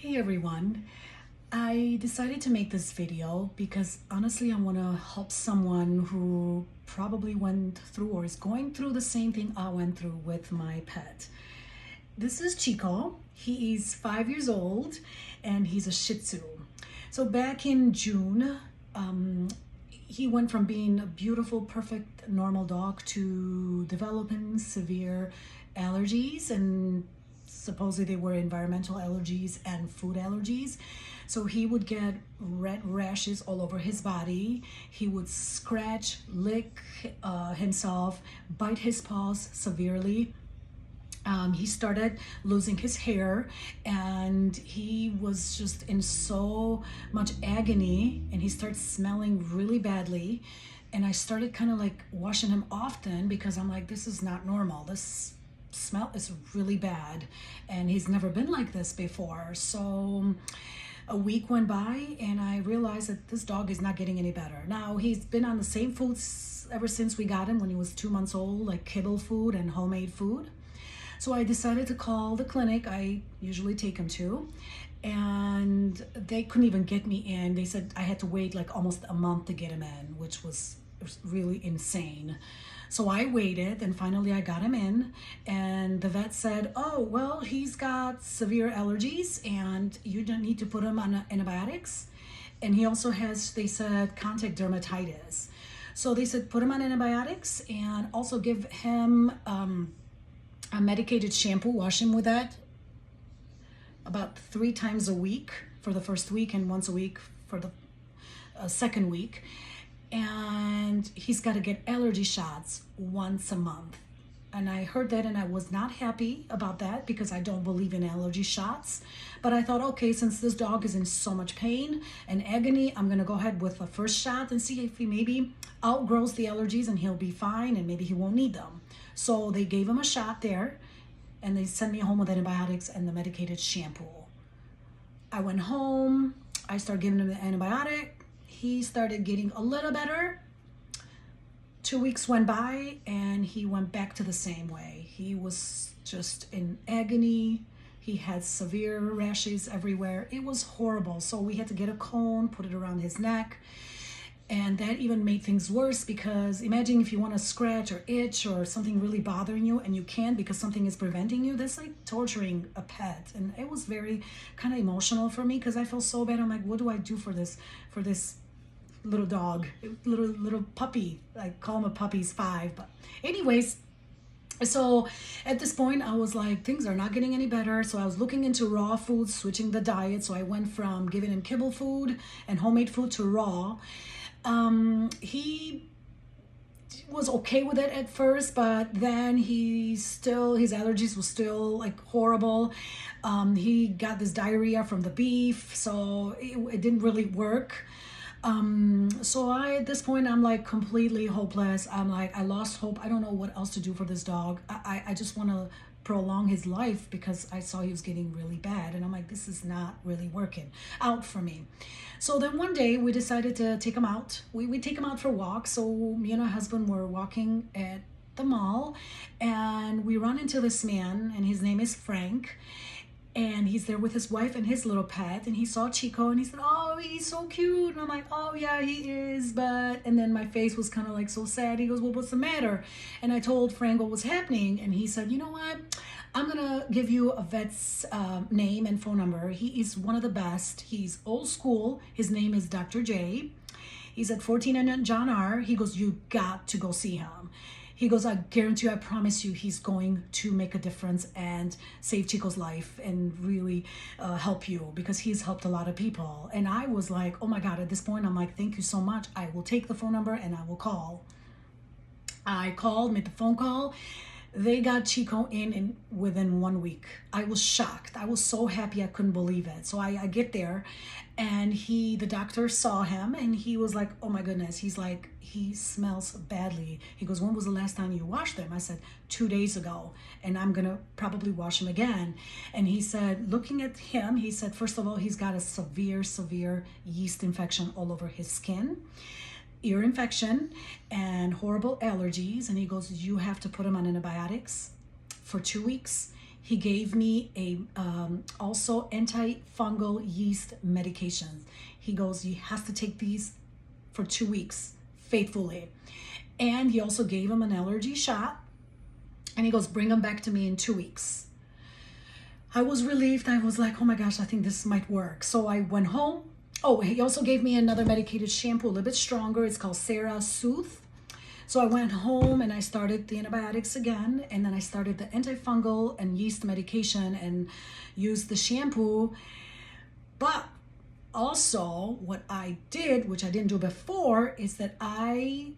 Hey everyone, I decided to make this video because honestly I want to help someone who probably went through or is going through the same thing I went through with my pet. This is Chico. He is 5 years old and he's a Shih Tzu. So back in June, he went from being a beautiful, perfect, normal dog to developing severe allergies, and supposedly they were environmental allergies and food allergies. So he would get red rashes all over his body. He would scratch, lick himself, bite his paws severely. He started losing his hair and he was just in so much agony, and he started smelling really badly. And I started kind of like washing him often because I'm like, this is not normal. This smell is really bad and he's never been like this before. So a week went by and I realized that this dog is not getting any better. Now he's been on the same foods ever since we got him when he was 2 months old, like kibble food and homemade food. So I decided to call the clinic I usually take him to, and they couldn't even get me in. They said I had to wait like almost a month to get him in, which was really insane. So I waited and finally I got him in, and the vet said, oh, well, he's got severe allergies and you don't need to put him on antibiotics. And he also has, they said, contact dermatitis. So they said put him on antibiotics and also give him a medicated shampoo, wash him with that about 3 times a week for the first week and once a week for the second week. And he's got to get allergy shots once a month. And I heard that and I was not happy about that because I don't believe in allergy shots. But I thought, okay, since this dog is in so much pain and agony, I'm going to go ahead with the first shot and see if he maybe outgrows the allergies and he'll be fine and maybe he won't need them. So they gave him a shot there and they sent me home with antibiotics and the medicated shampoo. I went home, I started giving him the antibiotic. He started getting a little better. 2 weeks went by and he went back to the same way. He was just in agony. He had severe rashes everywhere. It was horrible. So we had to get a cone, put it around his neck. And that even made things worse because imagine if you want to scratch or itch or something really bothering you and you can't because something is preventing you. That's like torturing a pet. And it was very kind of emotional for me because I felt so bad. I'm like, what do I do for this little dog, little puppy? I call him a puppy, he's 5. But anyways, so at this point I was like, things are not getting any better. So I was looking into raw foods, switching the diet. So I went from giving him kibble food and homemade food to raw. He was okay with it at first, but then his allergies were still like horrible. He got this diarrhea from the beef, so it didn't really work. So at this point I'm like completely hopeless. I'm like, I lost hope. I don't know what else to do for this dog. I just want to prolong his life because I saw he was getting really bad, and I'm like, this is not really working out for me. So then one day we decided to take him out. We take him out for walks. So me and my husband were walking at the mall and we run into this man, and his name is Frank. And he's there with his wife and his little pet, and he saw Chico and he said, oh, he's so cute. And I'm like, oh yeah, he is, but, and then my face was kind of like so sad. He goes, well, what's the matter? And I told Frank what was happening, and he said, you know what, I'm gonna give you a vet's name and phone number. He is one of the best. He's old school. His name is Dr. J. He's at 14 and John R. He goes, you got to go see him. He goes, I guarantee you, I promise you, he's going to make a difference and save Chico's life and really help you, because he's helped a lot of people. And I was like, oh my God, at this point, I'm like, thank you so much. I will take the phone number and I will call. I called, made the phone call. They got Chico in within 1 week. I was shocked. I was so happy I couldn't believe it. So I get there and the doctor saw him and he was like, oh my goodness. He's like, he smells badly. He goes, when was the last time you washed him? I said, 2 days ago, and I'm gonna probably wash him again. And he said, looking at him, he said, first of all, he's got a severe yeast infection all over his skin, ear infection, and horrible allergies. And he goes, you have to put him on antibiotics for 2 weeks. he gave me a also antifungal yeast medication. He goes, you have to take these for 2 weeks faithfully. And he also gave him an allergy shot. And he goes, bring them back to me in 2 weeks. I was relieved. I was like, oh my gosh, I think this might work. So I went home. Oh, he also gave me another medicated shampoo, a little bit stronger. It's called Sarah Sooth. So I went home and I started the antibiotics again. And then I started the antifungal and yeast medication and used the shampoo. But also what I did, which I didn't do before, is that I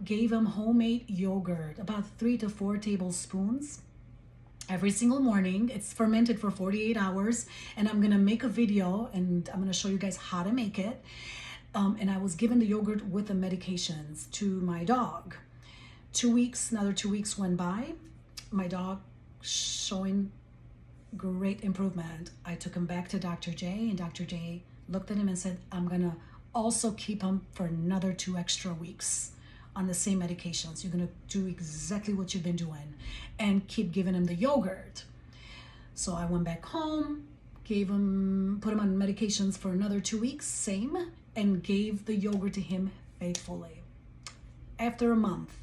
gave him homemade yogurt, about 3 to 4 tablespoons every single morning. It's fermented for 48 hours, and I'm gonna make a video and I'm gonna show you guys how to make it. And I was given the yogurt with the medications to my dog. 2 weeks, another 2 weeks went by. My dog showing great improvement. I took him back to Dr. J, and Dr. J looked at him and said, I'm gonna also keep him for another 2 extra weeks on the same medications. You're gonna do exactly what you've been doing and keep giving him the yogurt. So I went back home, put him on medications for another 2 weeks, same, and gave the yogurt to him faithfully. After a month,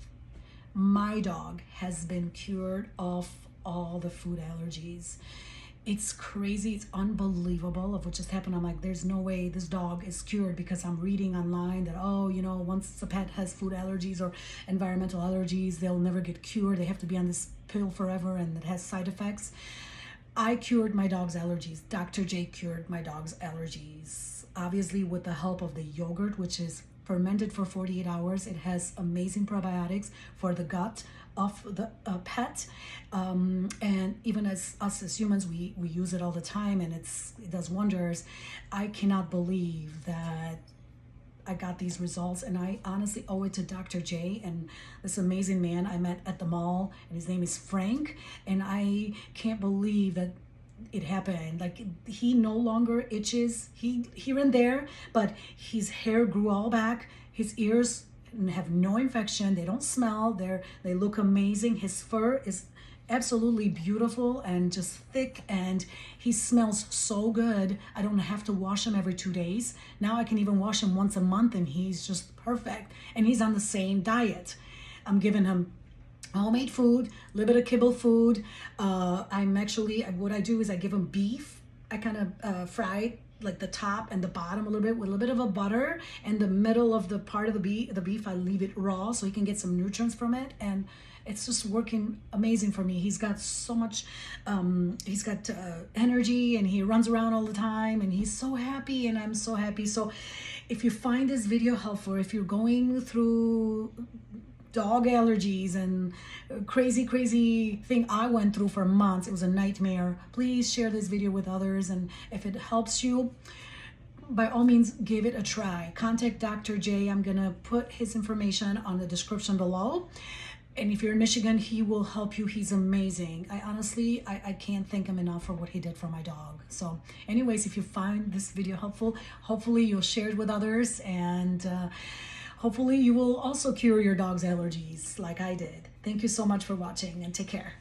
my dog has been cured of all the food allergies. It's crazy, it's unbelievable of what just happened. I'm like, there's no way this dog is cured, because I'm reading online that, oh, you know, once a pet has food allergies or environmental allergies, they'll never get cured. They have to be on this pill forever and it has side effects. I cured my dog's allergies. Dr. J cured my dog's allergies, obviously with the help of the yogurt, which is fermented for 48 hours. It has amazing probiotics for the gut of the pet, and even as us as humans, we use it all the time, and it does wonders. I cannot believe that I got these results, and I honestly owe it to Dr. J and this amazing man I met at the mall, and his name is Frank, and I can't believe that it happened. Like, he no longer itches, he here and there, but his hair grew all back, his ears have no infection, they don't smell, they look amazing. His fur is absolutely beautiful and just thick, and he smells so good. I don't have to wash him every 2 days. Now I can even wash him once a month, and he's just perfect. And he's on the same diet. I'm giving him homemade food, a little bit of kibble food. What I do is I give him beef. I kind of fry it, like the top and the bottom a little bit with a little bit of a butter, and the middle of the part of the beef I leave it raw so he can get some nutrients from it, and it's just working amazing for me. He's got so much energy, and he runs around all the time, and he's so happy, and I'm so happy. So if you find this video helpful, if you're going through dog allergies and crazy thing I went through for months, it was a nightmare, please share this video with others. And if it helps you, by all means, give it a try. Contact Dr. J. I'm gonna put his information on the description below, and if you're in Michigan, he will help you. He's amazing. I can't thank him enough for what he did for my dog. So anyways, if you find this video helpful, hopefully you'll share it with others, and hopefully you will also cure your dog's allergies like I did. Thank you so much for watching, and take care.